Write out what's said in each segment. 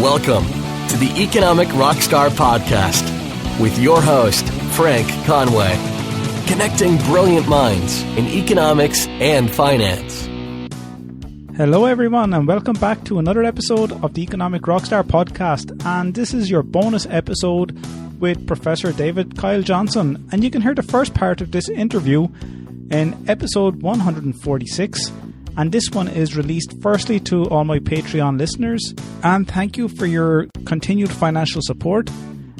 Welcome to the Economic Rockstar Podcast with your host, Frank Conway, connecting brilliant minds in economics and finance. Hello everyone and welcome back to another episode of the Economic Rockstar Podcast, and this is your bonus episode with Professor David Kyle Johnson, and you can hear the first part of this interview in episode 146. And this one is released firstly to all my Patreon listeners. And thank you for your continued financial support.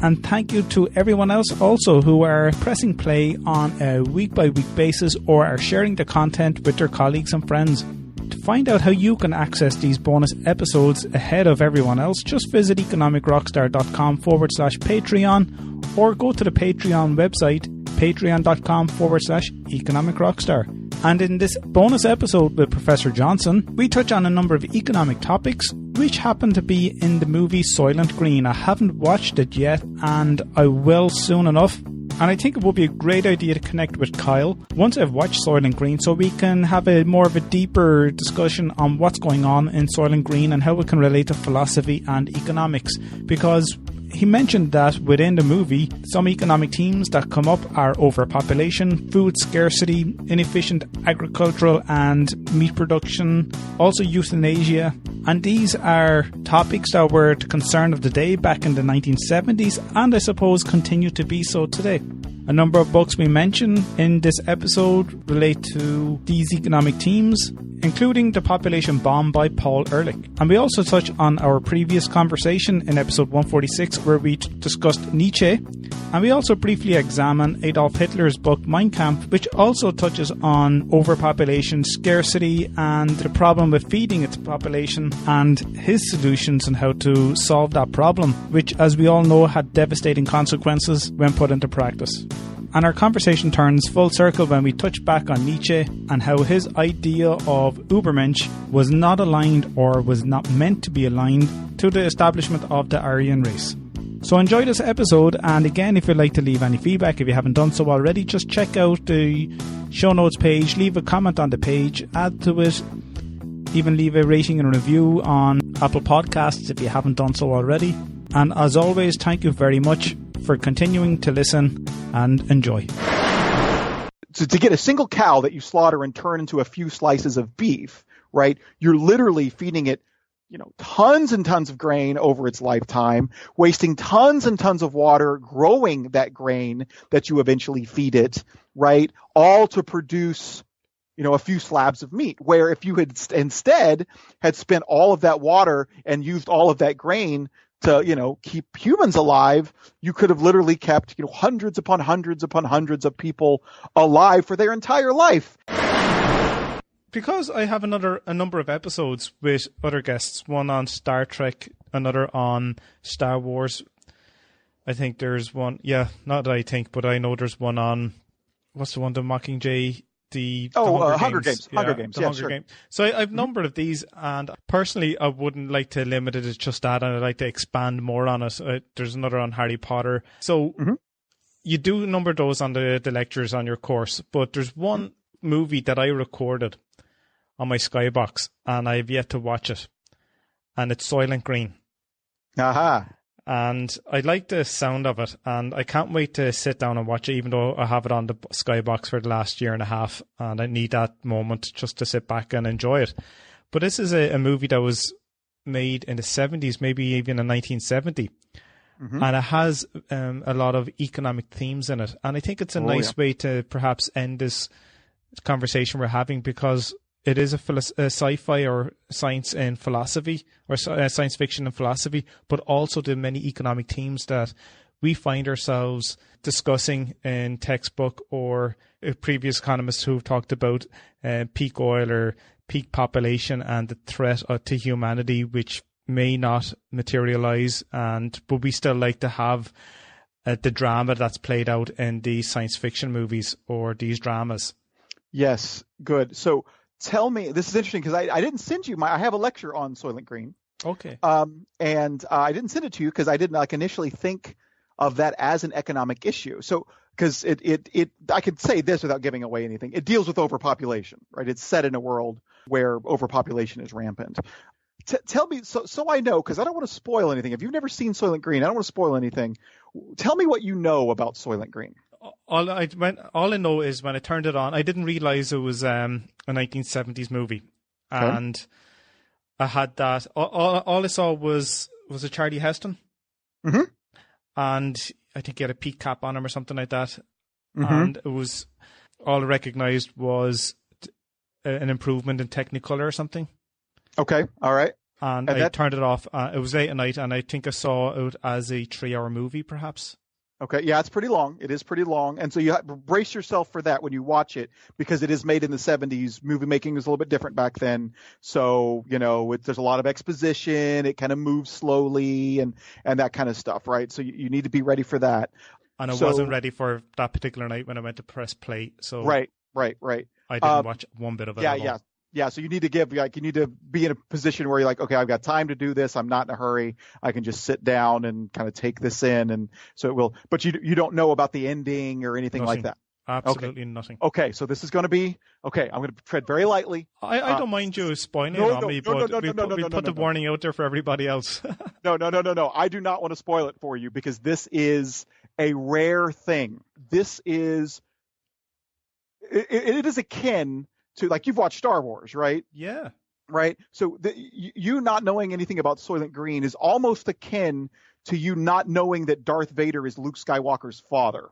And thank you to everyone else also who are pressing play on a week-by-week basis or are sharing the content with their colleagues and friends. To find out how you can access these bonus episodes ahead of everyone else, just visit economicrockstar.com/Patreon or go to the Patreon website, patreon.com/economicrockstar. And in this bonus episode with Professor Johnson, we touch on a number of economic topics which happen to be in the movie Soylent Green. I haven't watched it yet and I will soon enough. And I think it would be a great idea to connect with Kyle once I've watched Soylent Green so we can have a more of a deeper discussion on what's going on in Soylent Green and how it can relate to philosophy and economics. Because he mentioned that within the movie, some economic themes that come up are overpopulation, food scarcity, inefficient agricultural and meat production, also euthanasia. And these are topics that were the concern of the day back in the 1970s and I suppose continue to be so today. A number of books we mention in this episode relate to these economic themes, including The Population Bomb by Paul Ehrlich. And we also touch on our previous conversation in episode 146 where we discussed Nietzsche. And we also briefly examine Adolf Hitler's book Mein Kampf, which also touches on overpopulation, scarcity, and the problem with feeding its population and his solutions and how to solve that problem, which, as we all know, had devastating consequences when put into practice. And our conversation turns full circle when we touch back on Nietzsche and how his idea of Übermensch was not aligned or was not meant to be aligned to the establishment of the Aryan race. So enjoy this episode, and again, if you'd like to leave any feedback, if you haven't done so already, just check out the show notes page, leave a comment on the page, add to it, even leave a rating and review on Apple Podcasts if you haven't done so already. And as always, thank you very much for continuing to listen and enjoy. So to get a single cow that you slaughter and turn into a few slices of beef, right, you're literally feeding it, tons and tons of grain over its lifetime, wasting tons and tons of water growing that grain that you eventually feed it, right, all to produce, a few slabs of meat. Where if you had instead had spent all of that water and used all of that grain to, keep humans alive, you could have literally kept, hundreds upon hundreds upon hundreds of people alive for their entire life. Because I have a number of episodes with other guests, one on Star Trek, another on Star Wars. I think there's one, not that I think, but I know there's one on, what's the one, the Mockingjay, the Hunger Games. Hunger Games. Games. So I've a number of these, and personally I wouldn't like to limit it to just that, and I'd like to expand more on it. There's another on Harry Potter. So you do a number of those on the lectures on your course, but there's one movie that I recorded on my Skybox, and I've yet to watch it, and it's Soylent Green. Aha. And I like the sound of it, and I can't wait to sit down and watch it, even though I have it on the Skybox for the last year and a half, and I need that moment just to sit back and enjoy it. But this is a movie that was made in the 70s, maybe even in 1970, and it has a lot of economic themes in it. And I think it's a nice way to perhaps end this conversation we're having, because it is a sci-fi or science and philosophy, or science fiction and philosophy, but also the many economic themes that we find ourselves discussing in textbook or previous economists who've talked about peak oil or peak population and the threat to humanity, which may not materialize, but we still like to have the drama that's played out in these science fiction movies or these dramas. Yes, good. So tell me, this is interesting because I didn't send you I have a lecture on Soylent Green. Okay. And I didn't send it to you because I didn't initially think of that as an economic issue. So because I could say this without giving away anything. It deals with overpopulation, right? It's set in a world where overpopulation is rampant. tell me, so I know, because I don't want to spoil anything. If you've never seen Soylent Green, I don't want to spoil anything. Tell me what you know about Soylent Green. All I know is when I turned it on, I didn't realize it was a 1970s movie, and I had that. All I saw was a Charlie Heston, and I think he had a peak cap on him or something like that, and it was all I recognized was an improvement in Technicolor or something. Okay, all right. And I turned it off. It was late at night, and I think I saw it as a 3-hour movie, perhaps. Okay, yeah, it's pretty long. It is pretty long. And so you have to brace yourself for that when you watch it, because it is made in the 70s. Movie making was a little bit different back then. So, there's a lot of exposition. It kind of moves slowly and that kind of stuff, right? So you need to be ready for that. And I wasn't ready for that particular night when I went to press play. So Right. I didn't watch one bit of it at all. Yeah, so you need to be in a position where you're like, okay, I've got time to do this. I'm not in a hurry. I can just sit down and kind of take this in. And so it will, but you don't know about the ending or anything like that. Absolutely nothing. Okay, so this is going to be, I'm going to tread very lightly. I don't mind you spoiling it on me, but we put the warning out there for everybody else. No. I do not want to spoil it for you, because this is a rare thing. This is, it is akin to, like, you've watched Star Wars, right? Yeah. Right? So you not knowing anything about Soylent Green is almost akin to you not knowing that Darth Vader is Luke Skywalker's father.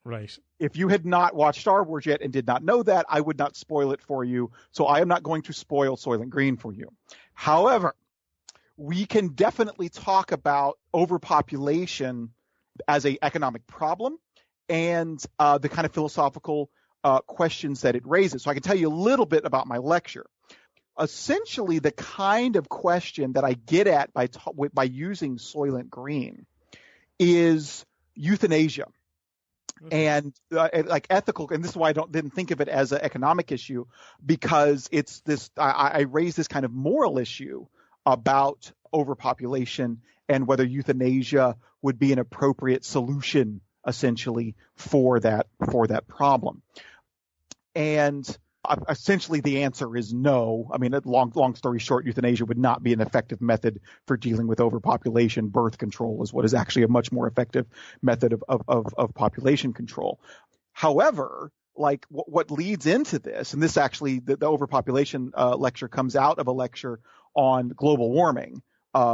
Right. If you had not watched Star Wars yet and did not know that, I would not spoil it for you. So I am not going to spoil Soylent Green for you. However, we can definitely talk about overpopulation as an economic problem and the kind of philosophical questions that it raises. So I can tell you a little bit about my lecture. Essentially, the kind of question that I get at by using Soylent Green is euthanasia. And like ethical, and this is why I didn't think of it as an economic issue, because it's this. I raise this kind of moral issue about overpopulation and whether euthanasia would be an appropriate solution, essentially, for that problem. And essentially, the answer is no. I mean, long story short, euthanasia would not be an effective method for dealing with overpopulation. Birth control is what is actually a much more effective method of population control. However, like what leads into this, and this actually, the overpopulation lecture comes out of a lecture on global warming,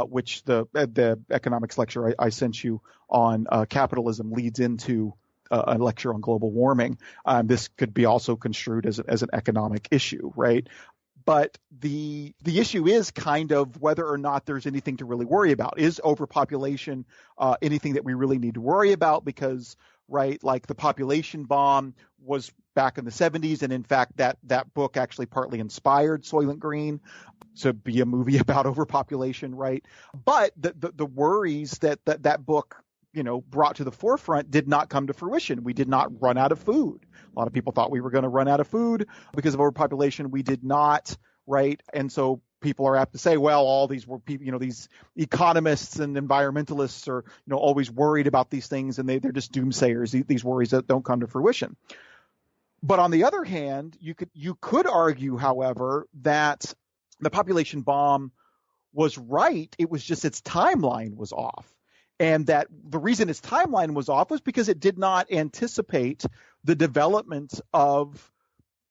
which the economics lecture I sent you on capitalism leads into a lecture on global warming. This could be also construed as an economic issue, right? But the issue is kind of whether or not there's anything to really worry about. Is overpopulation anything that we really need to worry about? Because, right, like the population bomb was back in the 70s, and in fact that book actually partly inspired Soylent Green to be a movie about overpopulation, right? But the worries that book brought to the forefront did not come to fruition. We did not run out of food. A lot of people thought we were going to run out of food because of overpopulation. We did not, right? And so people are apt to say, well, all these were people, these economists and environmentalists are, always worried about these things, and they're just doomsayers, these worries that don't come to fruition. But on the other hand, you could argue, however, that the population bomb was right. It was just its timeline was off. And that the reason its timeline was off was because it did not anticipate the development of,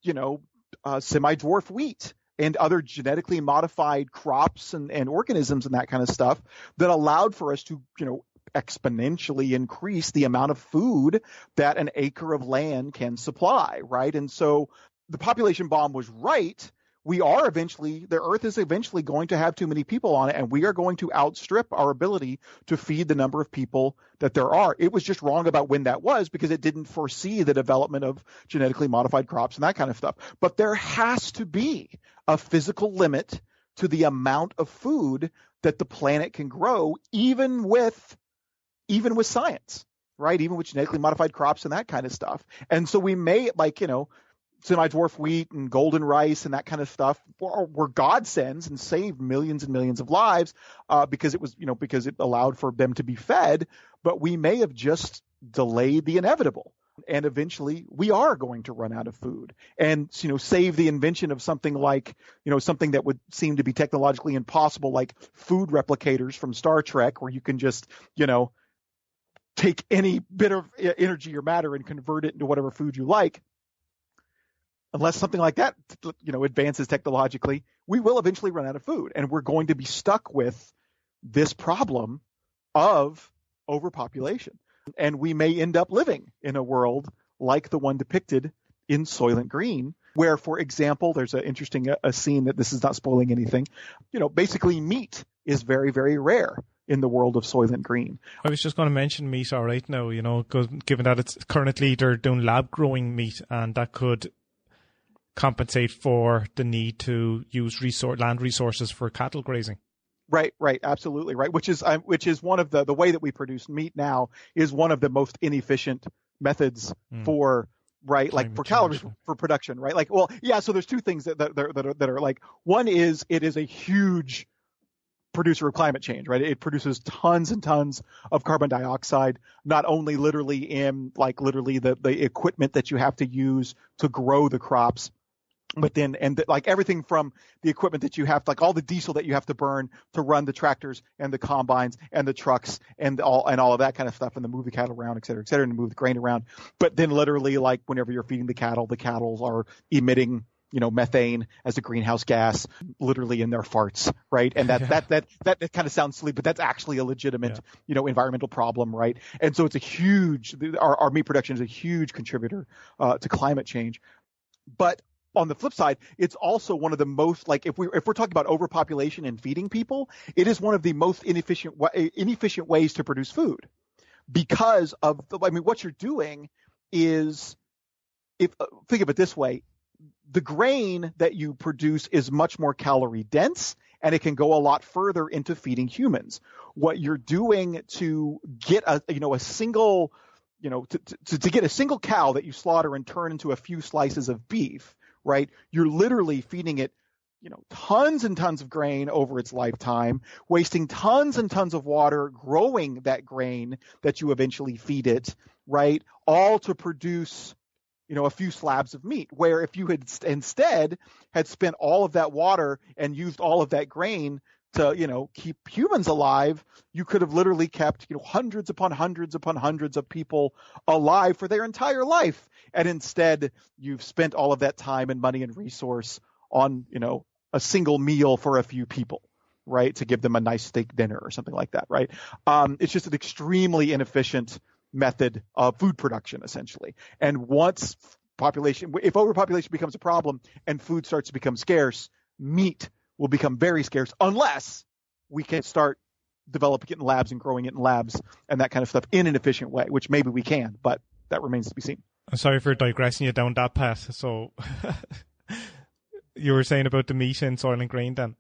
semi-dwarf wheat and other genetically modified crops and organisms and that kind of stuff that allowed for us to, exponentially increase the amount of food that an acre of land can supply, right? And so the population bomb was right. The earth is eventually going to have too many people on it, and we are going to outstrip our ability to feed the number of people that there are. It was just wrong about when that was, because it didn't foresee the development of genetically modified crops and that kind of stuff. But there has to be a physical limit to the amount of food that the planet can grow, even with science, right? Even with genetically modified crops and that kind of stuff. And so we may, semi-dwarf wheat and golden rice and that kind of stuff were godsends and saved millions and millions of lives because it allowed for them to be fed. But we may have just delayed the inevitable, And eventually we are going to run out of food. And, save the invention of something like, something that would seem to be technologically impossible, like food replicators from Star Trek, where you can just, take any bit of energy or matter and convert it into whatever food you like. Unless something like that, advances technologically, we will eventually run out of food. And we're going to be stuck with this problem of overpopulation. And we may end up living in a world like the one depicted in Soylent Green, where, for example, there's an interesting a scene that this is not spoiling anything. Basically meat is very, very rare in the world of Soylent Green. I was just going to mention meat all right now, given that it's currently they're doing lab growing meat, and that could compensate for the need to use land resources for cattle grazing. Right, absolutely right. Which is one of the way that we produce meat now is one of the most inefficient methods for calories for production, right? So there's two things that are like, one is it is a huge producer of climate change, right? It produces tons and tons of carbon dioxide, not only literally in the equipment that you have to use to grow the crops, but then, everything from the equipment that you have, all the diesel that you have to burn to run the tractors and the combines and the trucks and all of that kind of stuff, and to move the cattle around, et cetera, and to move the grain around. But then literally, whenever you're feeding the cattle are emitting, methane as a greenhouse gas, literally in their farts, right? And that kind of sounds silly, but that's actually a legitimate, environmental problem, right? And so it's our meat production is a huge contributor to climate change. But on the flip side, it's also one of the most, if we're talking about overpopulation and feeding people, it is one of the most inefficient ways to produce food, because of what you're doing is, think of it this way, the grain that you produce is much more calorie dense, and it can go a lot further into feeding humans. What you're doing to get a single, to get a single cow that you slaughter and turn into a few slices of beef, right? You're literally feeding it, tons and tons of grain over its lifetime, wasting tons and tons of water growing that grain that you eventually feed it, right? All to produce, a few slabs of meat, where if you had instead had spent all of that water and used all of that grain to, keep humans alive, you could have literally kept, hundreds upon hundreds upon hundreds of people alive for their entire life. And instead, you've spent all of that time and money and resource on, a single meal for a few people, right? To give them a nice steak dinner or something like that, right? It's just an extremely inefficient method of food production, essentially. And once if overpopulation becomes a problem and food starts to become scarce, meat will become very scarce unless we can start developing it in labs and growing it in labs and that kind of stuff in an efficient way, which maybe we can, but that remains to be seen. I'm sorry for digressing you down that path. So you were saying about the meat in Soylent Green then?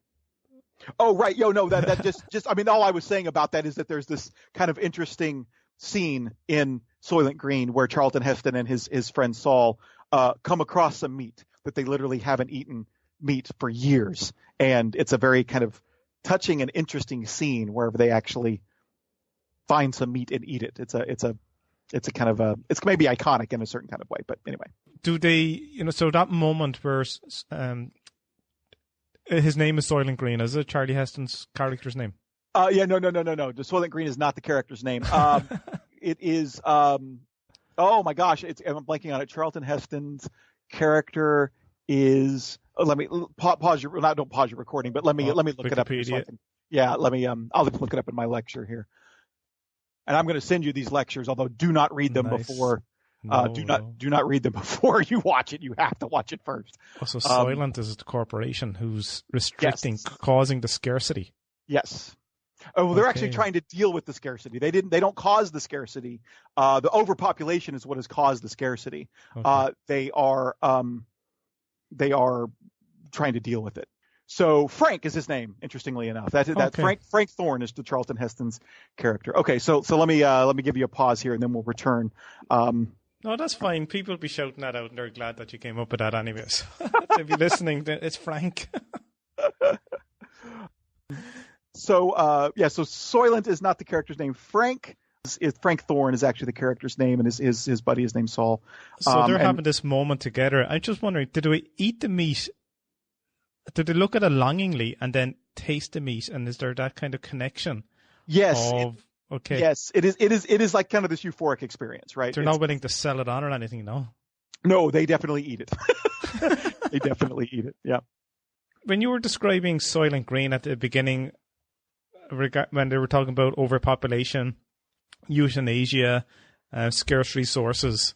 Oh, right. That just, all I was saying about that is that there's this kind of interesting scene in Soylent Green where Charlton Heston and his friend Saul come across some meat that they literally haven't eaten meat for years, and it's a very kind of touching and interesting scene where they actually find some meat and eat it. It's a kind of it's maybe iconic in a certain kind of way, but anyway. Do they, so that moment where his name is Soylent Green, is it Charlie Heston's character's name? No. The Soylent Green is not the character's name. It is. Oh my gosh, I'm blanking on it. Charlton Heston's character is. Let me pause your. Don't pause your recording, but let me look Wikipedia. It up. So let me. I'll look it up in my lecture here. And I'm going to send you these lectures, although do not read them before. Do not read them before you watch it. You have to watch it first. Also, Soylent is the corporation who's restricting, causing the scarcity. Yes. Oh, well, they're actually trying to deal with the scarcity. They don't cause the scarcity. The overpopulation is what has caused the scarcity. Okay. They are trying to deal with it. So Frank is his name, interestingly enough. Frank Thorne is the Charlton Heston's character. Okay, so let me give you a pause here and then we'll return. No, that's fine. People will be shouting that out and they're glad that you came up with that anyways. If you're listening, it's Frank. So Soylent is not the character's name. Frank Frank Thorne is actually the character's name, and his buddy is named Saul. So they're having this moment together. I'm just wondering, did we eat the meat? Did they look at it longingly and then taste the meat? And is there that kind of connection? Yes. Okay. Yes, it is like kind of this euphoric experience, right? They're not willing to sell it on or anything, no? No, they definitely eat it. They definitely eat it. Yeah. When you were describing Soylent Green at the beginning, when they were talking about overpopulation, euthanasia, scarce resources,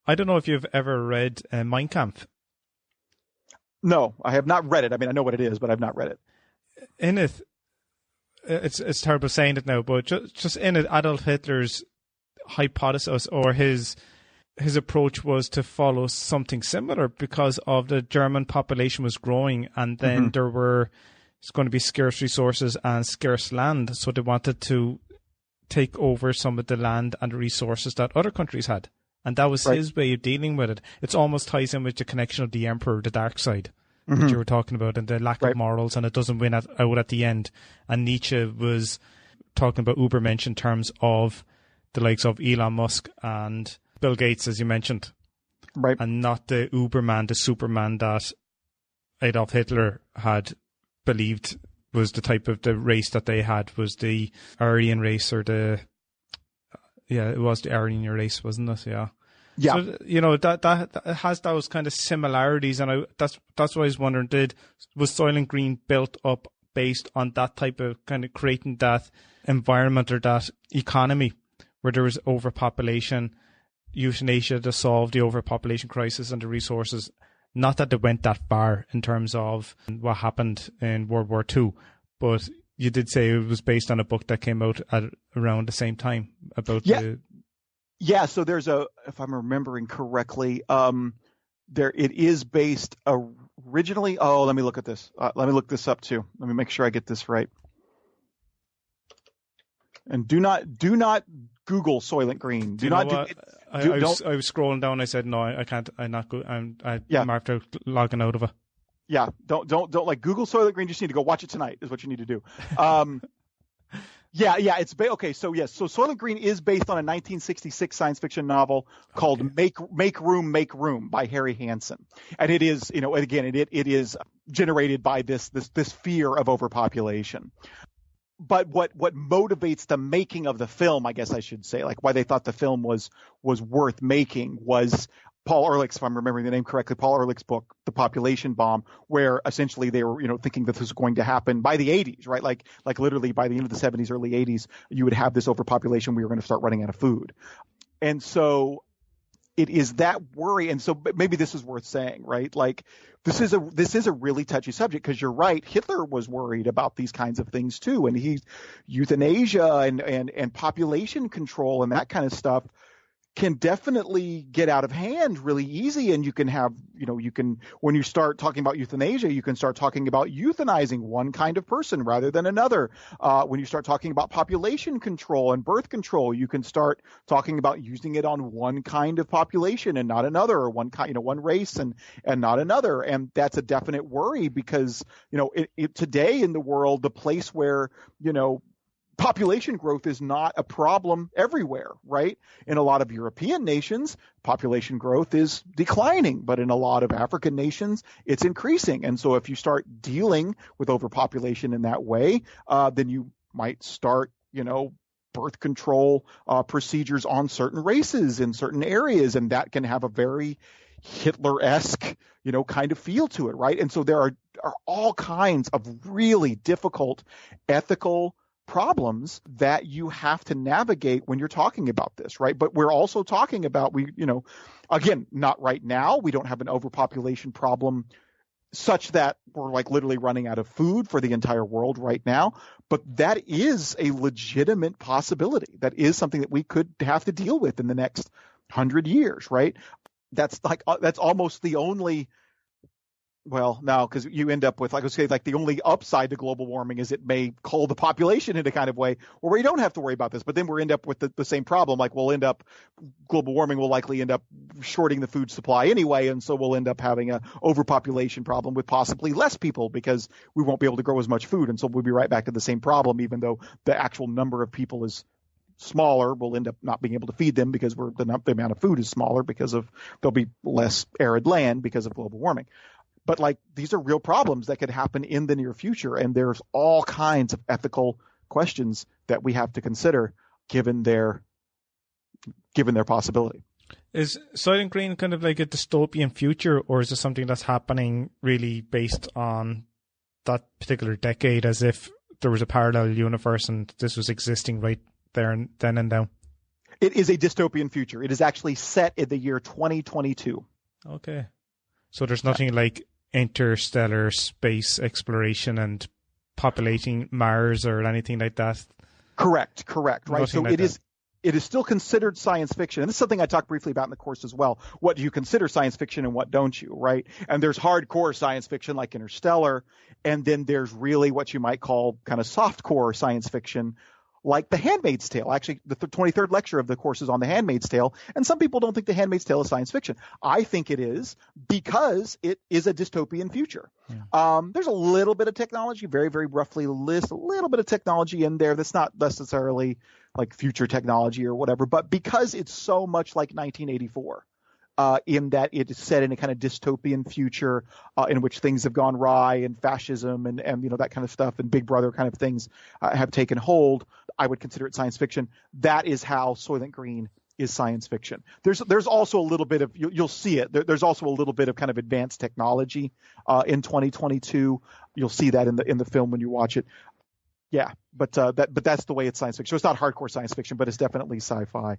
I don't know if you've ever read Mein Kampf. No, I have not read it. I mean, I know what it is, but I've not read it. In it, it's terrible saying it now, but just in it, Adolf Hitler's hypothesis or his approach was to follow something similar because of the German population was growing, and then there were going to be scarce resources and scarce land, so they wanted to take over some of the land and the resources that other countries had. And that was his way of dealing with it. It almost ties in with the connection of the Emperor, the dark side, that you were talking about, and the lack of morals, and it doesn't win out at the end. And Nietzsche was talking about Ubermensch in terms of the likes of Elon Musk and Bill Gates, as you mentioned. Right. And not the Uberman, the Superman that Adolf Hitler had believed was the type of the race that they had, was the Aryan race, or it was the Aryan race, wasn't it? Yeah. Yeah. So, that has those kind of similarities, and that's what I was wondering, was Soylent Green built up based on that type of kind of creating that environment or that economy where there was overpopulation, euthanasia to solve the overpopulation crisis and the resources? Not that they went that far in terms of what happened in World War II, but you did say it was based on a book that came out at around the same time about Yeah, so there's if I'm remembering correctly, it is based originally. Oh, let me look at this. Let me look this up too. Let me make sure I get this right. And do not Google Soylent Green. I was scrolling down. I said no, I can't. I'm not good. I'm marked out logging out of it. Yeah, don't like Google Soylent Green. You just need to go watch it tonight. Is what you need to do. It's okay. So yes, so Soylent Green is based on a 1966 science fiction novel called Make Room by Harry Hansen, and it is, again, it is generated by this fear of overpopulation. But what motivates the making of the film, I guess I should say, like why they thought the film was worth making, was Paul Ehrlich's, if I'm remembering the name correctly, Paul Ehrlich's book, The Population Bomb, where essentially they were, thinking that this was going to happen by the 80s, right? Like literally by the end of the 70s, early 80s, you would have this overpopulation. We were going to start running out of food. And so it is that worry. And so maybe this is worth saying, right? Like this is a really touchy subject, because you're right. Hitler was worried about these kinds of things too. And euthanasia and population control and that kind of stuff can definitely get out of hand really easy. And you can have, when you start talking about euthanasia, you can start talking about euthanizing one kind of person rather than another. When you start talking about population control and birth control, you can start talking about using it on one kind of population and not another, or one kind, one race and not another. And that's a definite worry, because, today in the world, the place where, population growth is not a problem everywhere, right? In a lot of European nations, population growth is declining, but in a lot of African nations, it's increasing. And so if you start dealing with overpopulation in that way, then you might start, birth control procedures on certain races in certain areas, and that can have a very Hitler-esque, kind of feel to it, right? And so there are all kinds of really difficult ethical problems that you have to navigate when you're talking about this, right? But we're also talking about, again, not right now. We don't have an overpopulation problem such that we're like literally running out of food for the entire world right now. But that is a legitimate possibility. That is something that we could have to deal with in the next 100 years, right? That's almost the only. Well, no, because you end up with, like I say, like the only upside to global warming is it may cull the population in a kind of way where you don't have to worry about this. But then we'll end up with the same problem. Like global warming will likely end up shorting the food supply anyway. And so we'll end up having a overpopulation problem with possibly less people, because we won't be able to grow as much food. And so we'll be right back to the same problem, even though the actual number of people is smaller, we'll end up not being able to feed them because the amount of food is smaller because of there'll be less arid land because of global warming. But like these are real problems that could happen in the near future, and there's all kinds of ethical questions that we have to consider given their possibility. Is Soylent Green kind of like a dystopian future, or is it something that's happening really based on that particular decade, as if there was a parallel universe and this was existing right there and then and now? It is a dystopian future. It is actually set in the year 2022. Okay. So there's nothing like interstellar space exploration and populating Mars or anything like that? Correct. Right. Nothing So like it is still considered science fiction. And this is something I talked briefly about in the course as well. What do you consider science fiction and what don't you, right? And there's hardcore science fiction like Interstellar. And then there's really what you might call kind of softcore science fiction like The Handmaid's Tale. Actually, the 23rd lecture of the course is on The Handmaid's Tale. And some people don't think The Handmaid's Tale is science fiction. I think it is because it is a dystopian future. Yeah. There's a little bit of technology, very, very roughly list, a little bit of technology in there that's not necessarily like future technology or whatever, but because it's so much like 1984, in that it is set in a kind of dystopian future in which things have gone awry and fascism and that kind of stuff and Big Brother kind of things have taken hold, I would consider it science fiction. That is how Soylent Green is science fiction. There's also a little bit of you'll see it. There's also a little bit of kind of advanced technology in 2022. You'll see that in the film when you watch it. Yeah, but that's the way it's science fiction. So it's not hardcore science fiction, but it's definitely sci-fi.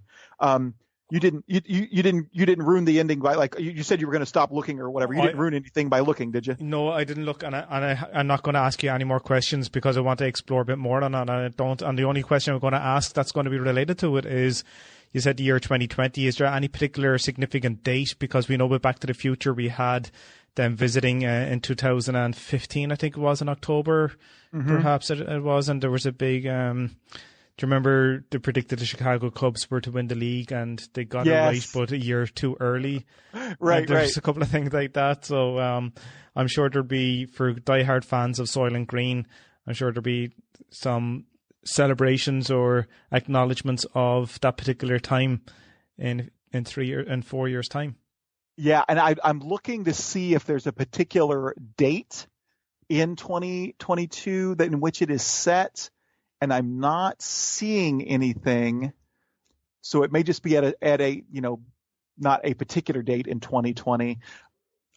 You didn't ruin the ending by like you said you were going to stop looking or whatever. You didn't ruin anything by looking, did you? No, I didn't look, and I'm not going to ask you any more questions because I want to explore a bit more on it. And I don't. And the only question I'm going to ask that's going to be related to it is, you said the year 2020. Is there any particular significant date? Because we know with Back to the Future we had them visiting in 2015, I think it was in October, perhaps it was, and there was a big. Do you remember they predicted the Chicago Cubs were to win the league and they got it right, but a year too early? Right, there's a couple of things like that. So I'm sure there'll be, for diehard fans of Soylent Green, I'm sure there'll be some celebrations or acknowledgements of that particular time in 4 years' time. Yeah, and I'm looking to see if there's a particular date in 2022 in which it is set. And I'm not seeing anything, so it may just be at a not a particular date in 2020.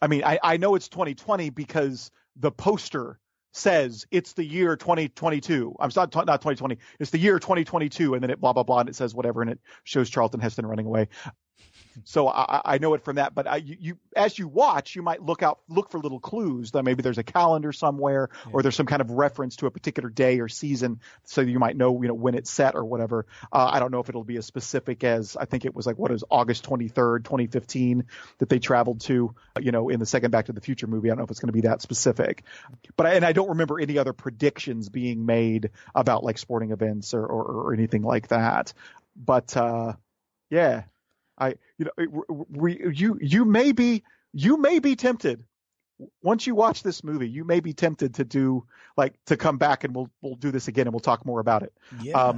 I mean, I know it's 2020 because the poster says it's the year 2022. I'm not 2020. It's the year 2022, and then it blah blah blah, and it says whatever, and it shows Charlton Heston running away. So I know it from that, but you as you watch, you might look for little clues that maybe there's a calendar somewhere, or there's some kind of reference to a particular day or season, so you might know when it's set or whatever. I don't know if it'll be as specific as, I think it was like August 23rd, 2015 that they traveled to, in the second Back to the Future movie. I don't know if it's going to be that specific, but I don't remember any other predictions being made about like sporting events or anything like that. But yeah. You may be tempted once you watch this movie. You may be tempted to come back and we'll do this again and we'll talk more about it. Yeah.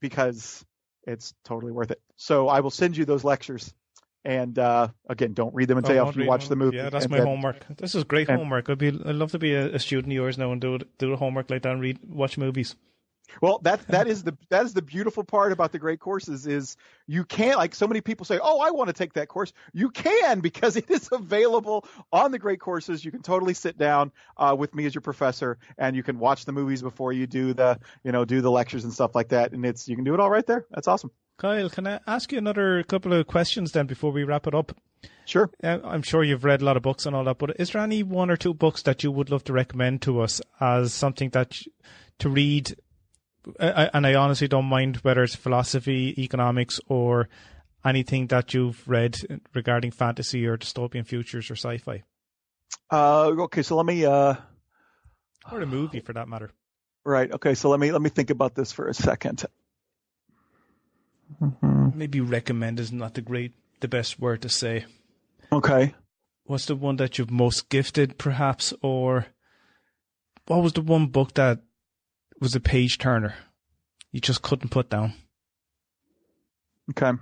Because it's totally worth it. So I will send you those lectures, and again, don't read them until after you watch the movie. Yeah, that's my homework. This is great homework. I'd love to be a student of yours now and do the homework like that and watch movies. Well, that is the beautiful part about the great courses is you can't, like so many people say, oh, I want to take that course. You can, because it is available on the great courses. You can totally sit down with me as your professor, and you can watch the movies before you do the lectures and stuff like that. And you can do it all right there. That's awesome. Kyle, can I ask you another couple of questions then before we wrap it up? Sure. I'm sure you've read a lot of books and all that, but is there any one or two books that you would love to recommend to us as something to read? And I honestly don't mind whether it's philosophy, economics, or anything that you've read regarding fantasy or dystopian futures or sci-fi. Okay, so let me or a movie for that matter. Right. Okay, so let me think about this for a second. Maybe recommend is not the best word to say. Okay. What's the one that you've most gifted, perhaps, or what was the one book that was a page turner you just couldn't put down? Okay.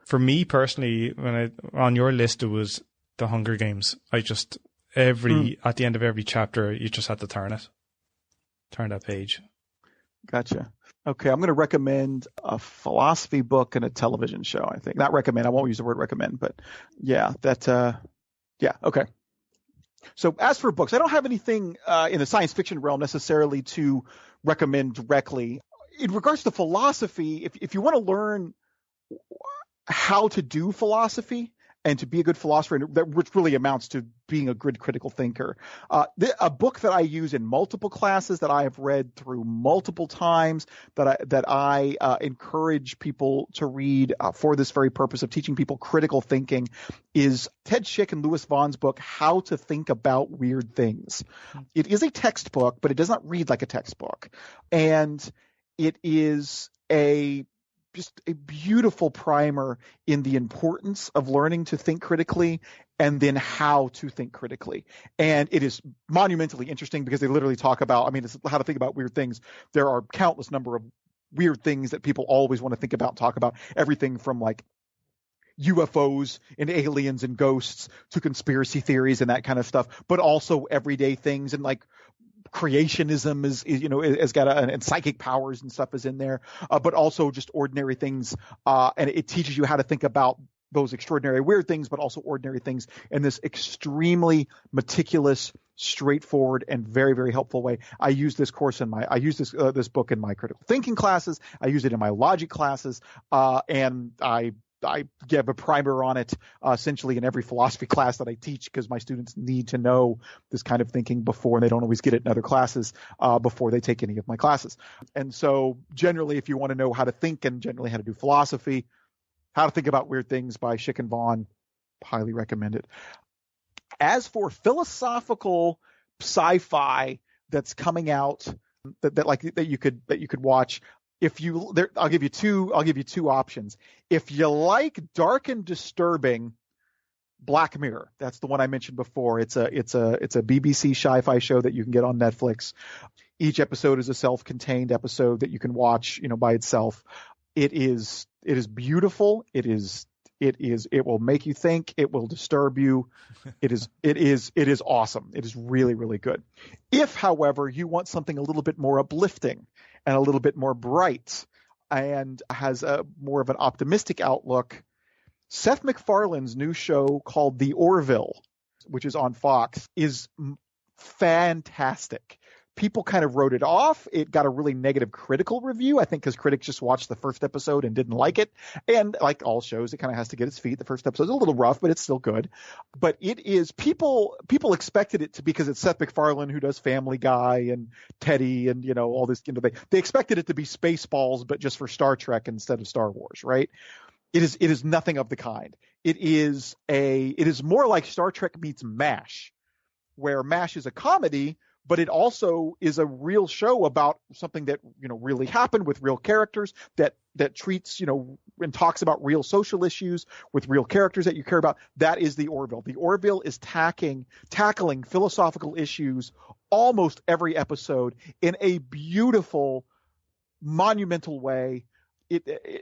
For me personally, on your list, it was The Hunger Games. I just, at the end of every chapter, you just had to turn that page. Gotcha. Okay, I'm going to recommend a philosophy book and a television show, I think. Not recommend, I won't use the word recommend, but yeah, okay. So as for books, I don't have anything in the science fiction realm necessarily to recommend directly. In regards to philosophy, if you want to learn how to do philosophy and to be a good philosopher, which really amounts to being a good critical thinker. A book that I use in multiple classes, that I have read through multiple times, that I encourage people to read for this very purpose of teaching people critical thinking, is Ted Schick and Louis Vaughn's book, How to Think About Weird Things. It is a textbook, but it does not read like a textbook. And it is just a beautiful primer in the importance of learning to think critically and then how to think critically. And it is monumentally interesting because they literally talk about, it's how to think about weird things. There are countless number of weird things that people always want to think about and talk about. Everything from like UFOs and aliens and ghosts to conspiracy theories and that kind of stuff, but also everyday things, and like creationism is got and psychic powers and stuff is in there, but also just ordinary things. And it teaches you how to think about those extraordinary weird things, but also ordinary things in this extremely meticulous, straightforward, and very, very helpful way. I use this book in my critical thinking classes. I use it in my logic classes, and I give a primer on it essentially in every philosophy class that I teach, because my students need to know this kind of thinking before, and they don't always get it in other classes before they take any of my classes. And so generally, if you want to know how to think and generally how to do philosophy, How to Think About Weird Things by Schick and Vaughn, highly recommend it. As for philosophical sci-fi that's coming out that you could watch, I'll give you two options. If you like dark and disturbing, Black Mirror, that's the one I mentioned before. It's a BBC sci-fi show that you can get on Netflix. Each episode is a self-contained episode that you can watch, by itself. It is beautiful. It will make you think. It will disturb you. It is awesome. It is really, really good. If, however, you want something a little bit more uplifting and a little bit more bright and has a more of an optimistic outlook, Seth MacFarlane's new show called The Orville, which is on Fox, is fantastic. People kind of wrote it off. It got a really negative critical review, I think, because critics just watched the first episode and didn't like it. And like all shows, it kind of has to get its feet. The first episode is a little rough, but it's still good. But it is, people expected it to, because it's Seth MacFarlane, who does Family Guy and Teddy and, all this, they expected it to be Spaceballs, but just for Star Trek instead of Star Wars, right? It is nothing of the kind. It is more like Star Trek meets MASH, where MASH is a comedy, but it also is a real show about something that, really happened with real characters that treats, and talks about real social issues with real characters that you care about. That is The Orville. The Orville is tackling philosophical issues almost every episode in a beautiful, monumental way.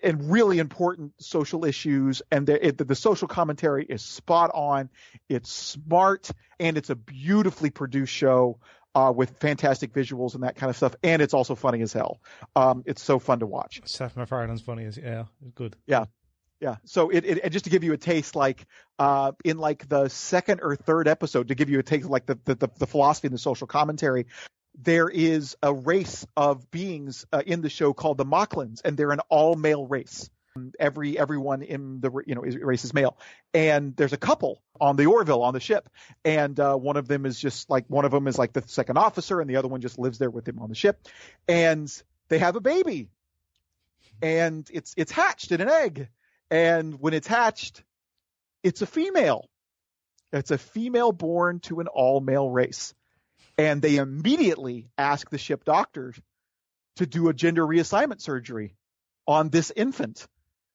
And really important social issues, and the social commentary is spot on. It's smart, and it's a beautifully produced show with fantastic visuals and that kind of stuff. And it's also funny as hell. It's so fun to watch. Seth MacFarlane's funny as good. Yeah. So it just to give you a taste, like in like the second or third episode, to give you a taste, like the philosophy and the social commentary. There is a race of beings in the show called the Mocklins, and they're an all-male race. Everyone in the race is male, and there's a couple on the Orville on the ship, and one of them is like the second officer, and the other one just lives there with him on the ship, and they have a baby, and it's hatched in an egg, and when it's hatched, it's a female. It's a female born to an all-male race. And they immediately ask the ship doctor to do a gender reassignment surgery on this infant.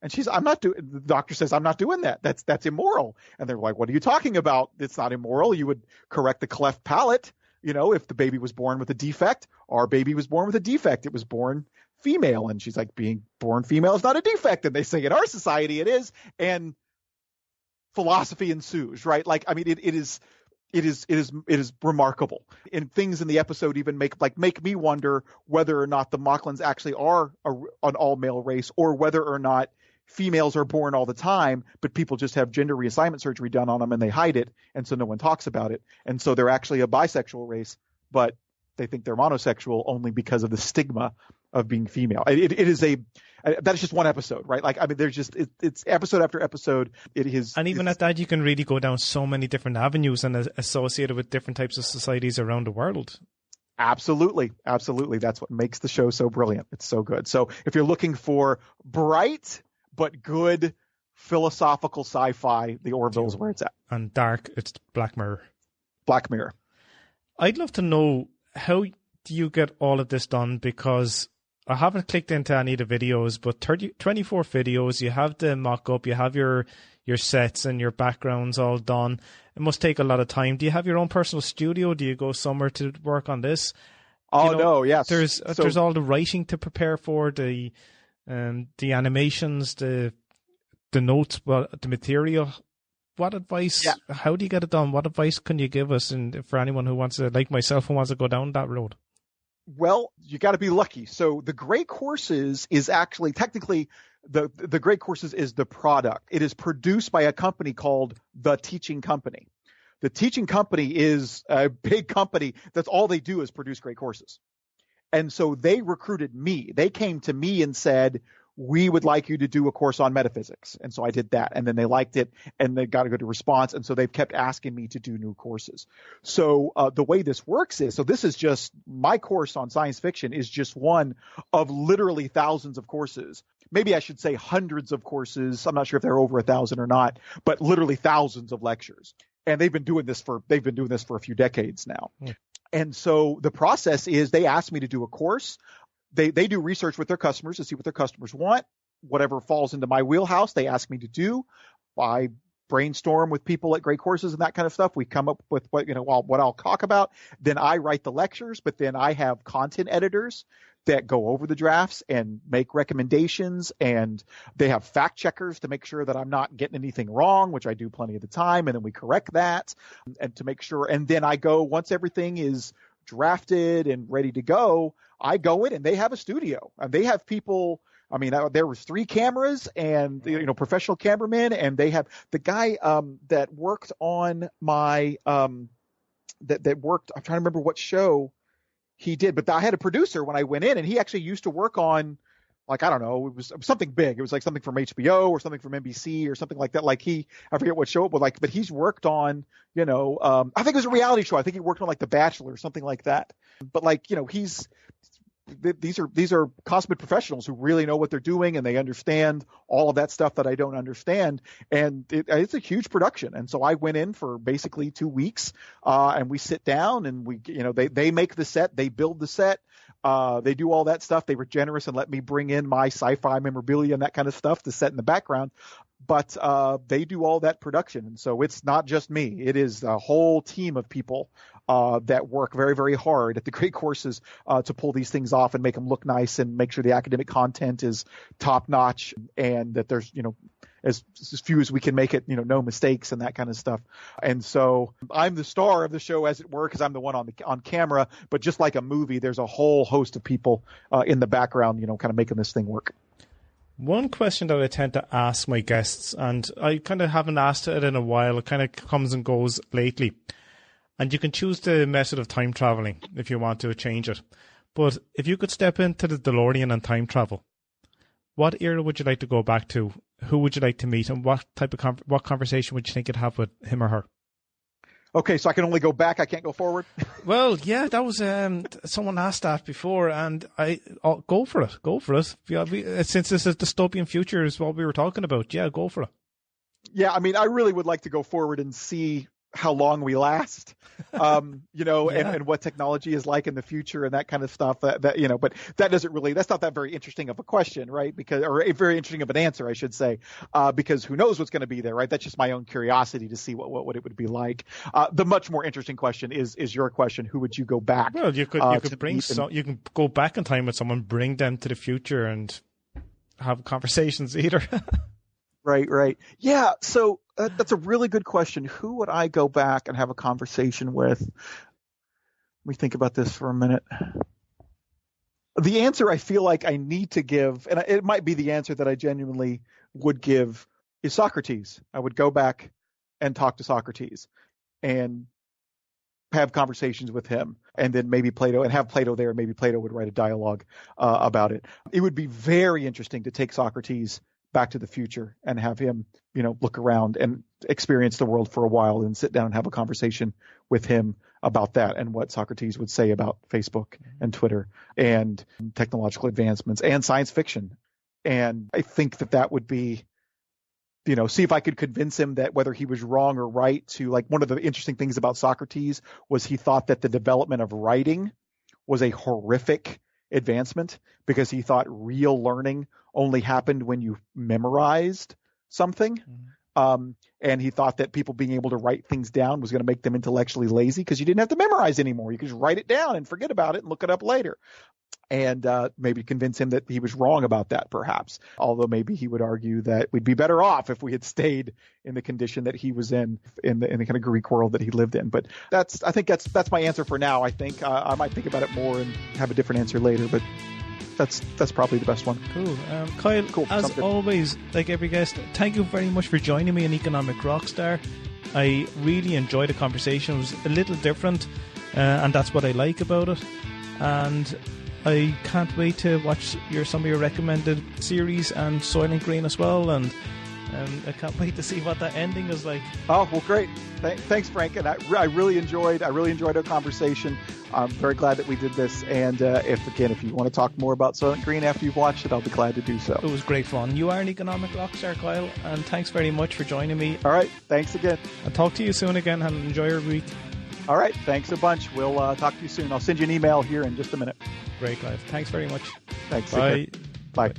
And the doctor says, I'm not doing that. That's immoral. And they're like, what are you talking about? It's not immoral. You would correct the cleft palate. If the baby was born with a defect, our baby was born with a defect. It was born female. And she's like, being born female is not a defect. And they say in our society it is. And philosophy ensues, right? Like, I mean, it is remarkable. And things in the episode even make me wonder whether or not the Mocklins actually are an all male race, or whether or not females are born all the time, but people just have gender reassignment surgery done on them and they hide it. And so no one talks about it. And so they're actually a bisexual race, but they think they're monosexual only because of the stigma of being female. That's just one episode, right? Like, I mean, it's episode after episode. And even at that, you can really go down so many different avenues and associated with different types of societies around the world. Absolutely. Absolutely. That's what makes the show so brilliant. It's so good. So if you're looking for bright but good philosophical sci-fi, The Orville is where it's at. And dark, it's Black Mirror. Black Mirror. I'd love to know, how do you get all of this done? Because I haven't clicked into any of the videos, but 24 videos, you have the mock-up, you have your sets and your backgrounds all done. It must take a lot of time. Do you have your own personal studio? Do you go somewhere to work on this? Oh, no, yes. There's all the writing to prepare for, the animations, the notes, the material. What advice, how do you get it done? What advice can you give us, and for anyone who wants to, like myself, who wants to go down that road? Well, you got to be lucky. So the Great Courses is actually technically the Great Courses is the product. It is produced by a company called The Teaching Company. The Teaching Company is a big company. That's all they do is produce Great Courses. And so they recruited me. They came to me and said, we would like you to do a course on metaphysics. And so I did that. And then they liked it and they got a good response. And so they've kept asking me to do new courses. So the way this works is, so this is just my course on science fiction is just one of literally thousands of courses. Maybe I should say hundreds of courses. I'm not sure if they're over 1,000 or not, but literally thousands of lectures. And they've been doing this for a few decades now. And so the process is they ask me to do a course. They do research with their customers to see what their customers want. Whatever falls into my wheelhouse, they ask me to do. I brainstorm with people at Great Courses and that kind of stuff. We come up with what I'll talk about. Then I write the lectures, but then I have content editors that go over the drafts and make recommendations, and they have fact checkers to make sure that I'm not getting anything wrong, which I do plenty of the time, and then we correct that and to make sure. And then I go, once everything is drafted and ready to go, I go in and they have a studio and they have people. I mean, there was 3 cameras and, professional cameramen, and they have the guy, that worked on my, that worked, I'm trying to remember what show he did, but I had a producer when I went in, and he actually used to work on, like, I don't know, it was something big. It was like something from HBO or something from NBC or something like that. Like I forget what show it was like, but he's worked on, I think it was a reality show. I think he worked on like The Bachelor or something like that. But these are consummate professionals who really know what they're doing, and they understand all of that stuff that I don't understand. And it's a huge production. And so I went in for basically 2 weeks, and we sit down and they make the set, they build the set, they do all that stuff. They were generous and let me bring in my sci-fi memorabilia and that kind of stuff to set in the background. But they do all that production. And so it's not just me. It is a whole team of people that work very, very hard at the Great Courses to pull these things off and make them look nice and make sure the academic content is top notch and that there's, as few as we can make it, no mistakes and that kind of stuff. And so I'm the star of the show, as it were, because I'm the one on camera. But just like a movie, there's a whole host of people in the background, kind of making this thing work. One question that I tend to ask my guests, and I kind of haven't asked it in a while, it kind of comes and goes lately. And you can choose the method of time traveling if you want to change it. But if you could step into the DeLorean and time travel, what era would you like to go back to? Who would you like to meet? And what type of what conversation would you think you'd have with him or her? Okay, so I can only go back. I can't go forward. Well, yeah, that was someone asked that before, and go for it. Go for it. Since this is dystopian future is what we were talking about, yeah, go for it. Yeah, I mean, I really would like to go forward and see how long we last, Yeah. and what technology is like in the future and that kind of stuff. But that's not that very interesting of a question, right? Or a very interesting of an answer, I should say, because who knows what's going to be there, right? That's just my own curiosity to see what it would be like. The much more interesting question is your question: who would you go back? Well, you could bring you can go back in time with someone, bring them to the future, and have conversations either. Right. Yeah. So that's a really good question. Who would I go back and have a conversation with? Let me think about this for a minute. The answer I feel like I need to give, and it might be the answer that I genuinely would give, is Socrates. I would go back and talk to Socrates and have conversations with him, and then maybe Plato, and have Plato there. Maybe Plato would write a dialogue about it. It would be very interesting to take Socrates back to the future and have him, look around and experience the world for a while and sit down and have a conversation with him about that and what Socrates would say about Facebook and Twitter and technological advancements and science fiction. And I think that would be, see if I could convince him that whether he was wrong or right. To, like, one of the interesting things about Socrates was he thought that the development of writing was a horrific advancement because he thought real learning only happened when you memorized something. And he thought that people being able to write things down was going to make them intellectually lazy because you didn't have to memorize anymore. You could just write it down and forget about it and look it up later. And maybe convince him that he was wrong about that, perhaps. Although maybe he would argue that we'd be better off if we had stayed in the condition that he was in the kind of Greek world that he lived in. But I think that's my answer for now. I think I might think about it more and have a different answer later. But that's probably the best one. Cool. Kyle, cool. As always, like every guest, thank you very much for joining me in Economic Rockstar. I really enjoyed the conversation. It was a little different, and that's what I like about it. And I can't wait to watch some of your recommended series and Soylent Green as well, and I can't wait to see what that ending is like. Oh, well, great. Thanks, Frank. And I really enjoyed our conversation. I'm very glad that we did this. And if you want to talk more about Soylent Green after you've watched it, I'll be glad to do so. It was great fun. You are an economic rockstar, Kyle, and thanks very much for joining me. All right. Thanks again. I'll talk to you soon again, and enjoy your week. All right. Thanks a bunch. We'll talk to you soon. I'll send you an email here in just a minute. Great, guys. Thanks very much. Thanks. Bye. Bye.